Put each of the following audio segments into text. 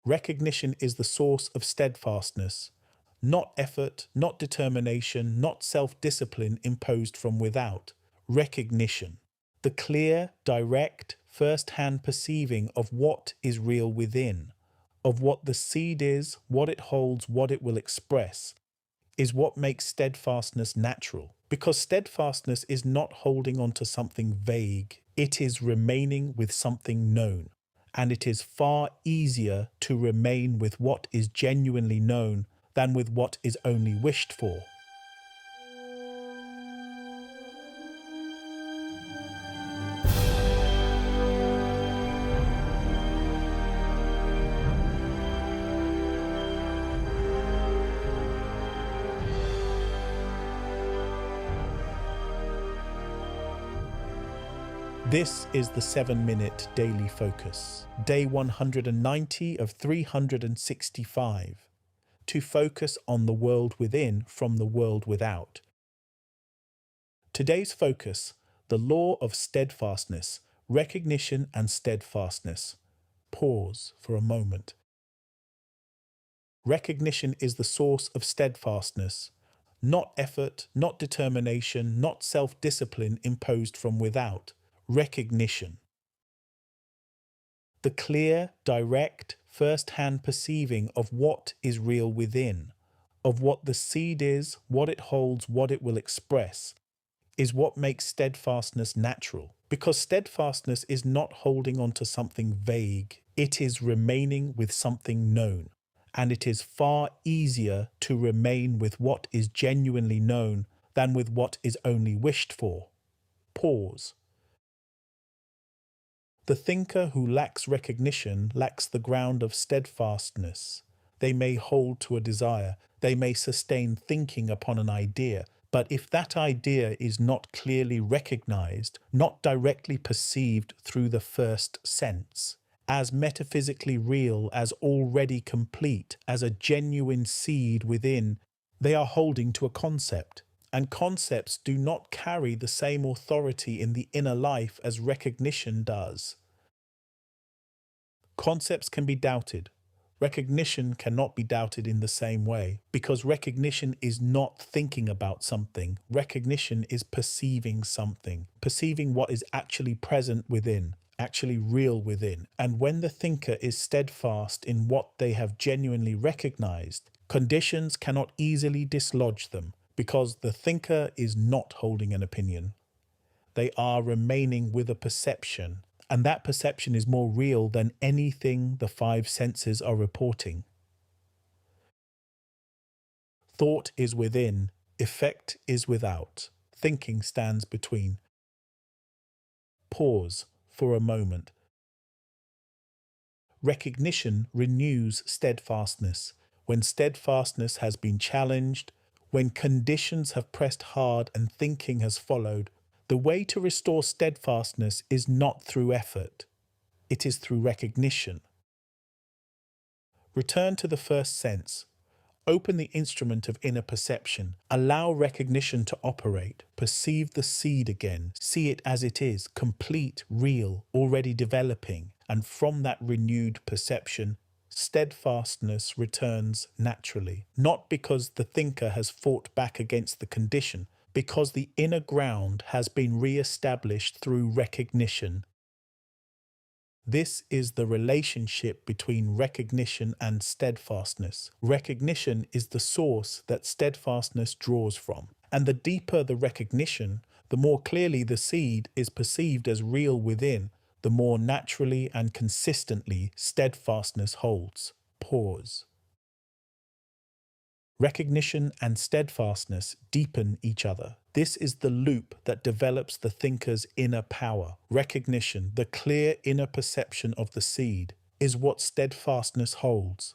Recognition is the source of steadfastness, not effort, not determination, not self-discipline imposed from without. Recognition. The clear, direct, first-hand perceiving of what is real within, of what the seed is, what it holds, what it will express, is what makes steadfastness natural. Because steadfastness is not holding on to something vague, it is remaining with something known. And it is far easier to remain with what is genuinely known than with what is only wished for. This is the 7-minute daily focus, day 190 of 365, to focus on the world within from the world without. Today's focus, the law of steadfastness, recognition and steadfastness. Pause for a moment. Recognition is the source of steadfastness, not effort, not determination, not self-discipline imposed from without. Recognition. The clear, direct, first-hand perceiving of what is real within, of what the seed is, what it holds, what it will express, is what makes steadfastness natural. Because steadfastness is not holding on to something vague, it is remaining with something known. And it is far easier to remain with what is genuinely known than with what is only wished for. Pause. The thinker who lacks recognition lacks the ground of steadfastness. They may hold to a desire, they may sustain thinking upon an idea, but if that idea is not clearly recognized, not directly perceived through the first sense, as metaphysically real, as already complete, as a genuine seed within, they are holding to a concept. And concepts do not carry the same authority in the inner life as recognition does. Concepts can be doubted. Recognition cannot be doubted in the same way, because recognition is not thinking about something. Recognition is perceiving something, perceiving what is actually present within, actually real within. And when the thinker is steadfast in what they have genuinely recognized, conditions cannot easily dislodge them, because the thinker is not holding an opinion. They are remaining with a perception, and that perception is more real than anything the five senses are reporting. Thought is within, effect is without. Thinking stands between. Pause for a moment. Recognition renews steadfastness. When steadfastness has been challenged, when conditions have pressed hard and thinking has followed, the way to restore steadfastness is not through effort. It is through recognition. Return to the first sense. Open the instrument of inner perception. Allow recognition to operate. Perceive the seed again. See it as it is, complete, real, already developing. And from that renewed perception, steadfastness returns naturally, not because the thinker has fought back against the condition, because the inner ground has been re-established through recognition. This is the relationship between recognition and steadfastness. Recognition is the source that steadfastness draws from, and the deeper the recognition, the more clearly the seed is perceived as real within, the more naturally and consistently steadfastness holds. Pause. Recognition and steadfastness deepen each other. This is the loop that develops the thinker's inner power. Recognition, the clear inner perception of the seed, is what steadfastness holds.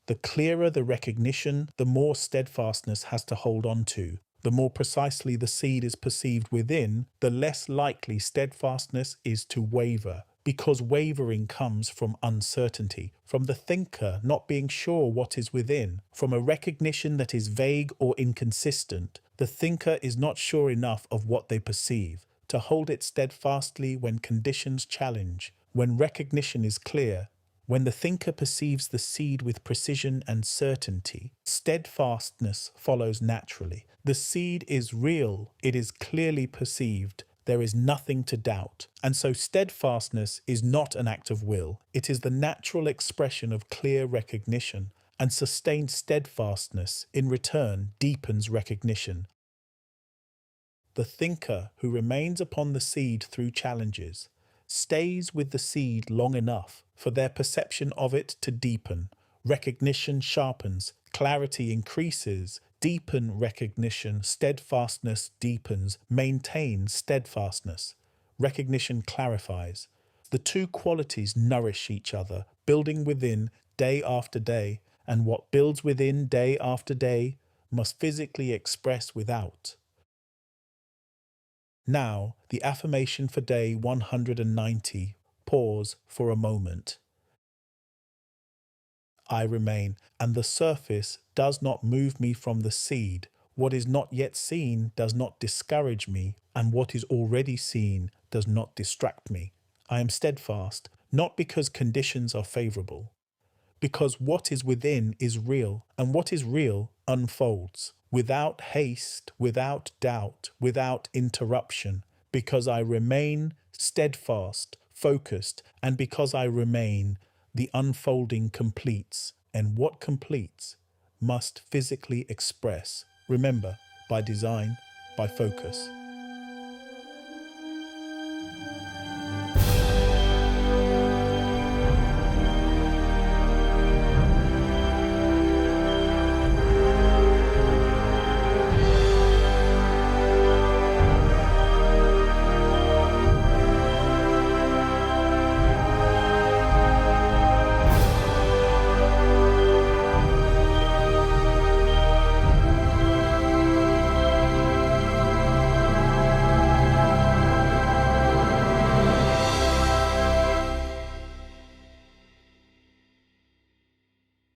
The clearer the recognition, the more steadfastness has to hold on to. The more precisely the seed is perceived within, the less likely steadfastness is to waver, because wavering comes from uncertainty, from the thinker not being sure what is within, from a recognition that is vague or inconsistent. The thinker is not sure enough of what they perceive to hold it steadfastly when conditions challenge. When recognition is clear, When the thinker perceives the seed with precision and certainty, steadfastness follows naturally. The seed is real, it is clearly perceived, there is nothing to doubt. And so steadfastness is not an act of will, it is the natural expression of clear recognition, and sustained steadfastness, in return, deepens recognition. The thinker who remains upon the seed through challenges stays with the seed long enough for their perception of it to deepen. Recognition sharpens, clarity increases, deepen recognition, steadfastness deepens, maintain steadfastness. Recognition clarifies. The two qualities nourish each other, building within day after day, and what builds within day after day must physically express without. Now, the affirmation for day 190. Pause for a moment. I remain, and the surface does not move me from the seed. What is not yet seen does not discourage me, and what is already seen does not distract me. I am steadfast, not because conditions are favorable, because what is within is real, and what is real unfolds, without haste, without doubt, without interruption, because I remain steadfast, focused, and because I remain, the unfolding completes, and what completes must physically express. Remember, by design, by focus.